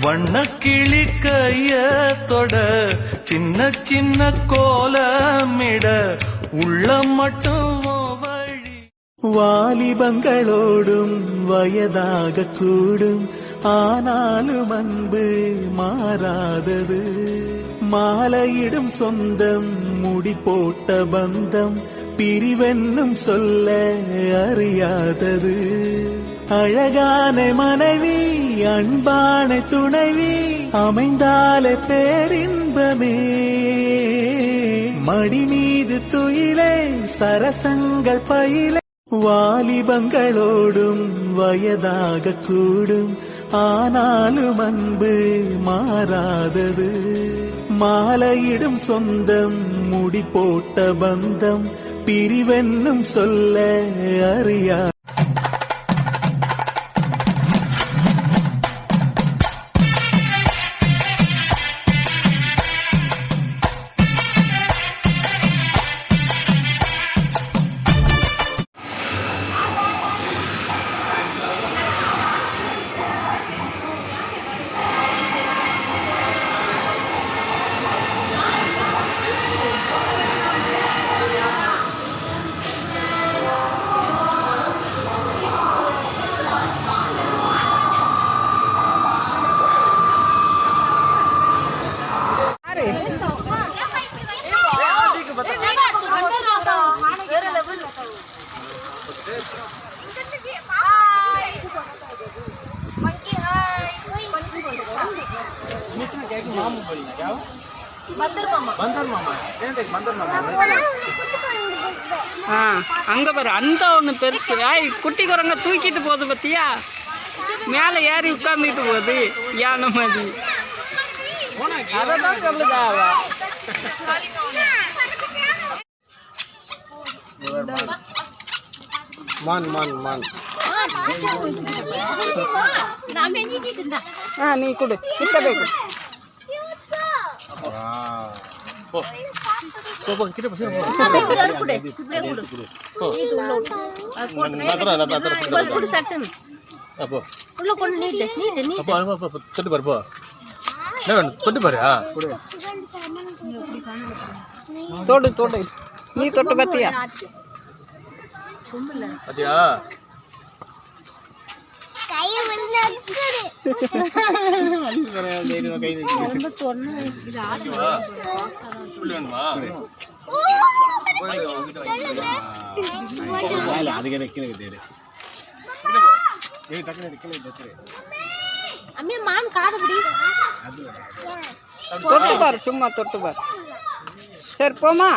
வண்ண கிளி கைய தொட சின்ன சின்ன கோலமிட உள்ள மட்டும் வழி. வாலிபங்களோடும் வயதாக கூடும் ஆனாலும் அன்பு மாறாதது. மாலையிடும் சொந்தம் முடி போட்ட பந்தம் பிரிவென்னும் சொல்ல அறியாதது. அழகான மனைவி அன்பான துணைவி அமைந்தாலே பேரின்பமே. மடி மீது துயிலே சரசங்கள் பயிலே. வாலிபங்களோடும் வயதாக கூடும் ஆனாலும் அன்பு மாறாதது. மாலையிடும் சொந்தம் முடி போட்ட பந்தம் பிரிவென்னும் சொல்ல அறியா. அங்க பாரு அந்த ஒண்ணு பெருசு. குட்டி குரங்க தூக்கிட்டு போகுது பத்தியா, மேல ஏறி உட்கார்ந்துட்டு போகுது யானை மாதிரி. அதான் சொல்லுதா நீ கொடு கிட்ட போய் கொடு. தொடு தொடு நீ தொட்டு பத்தியா தொட்டு பாரு, சும்மா தொட்டு பாரு. சரி போமா.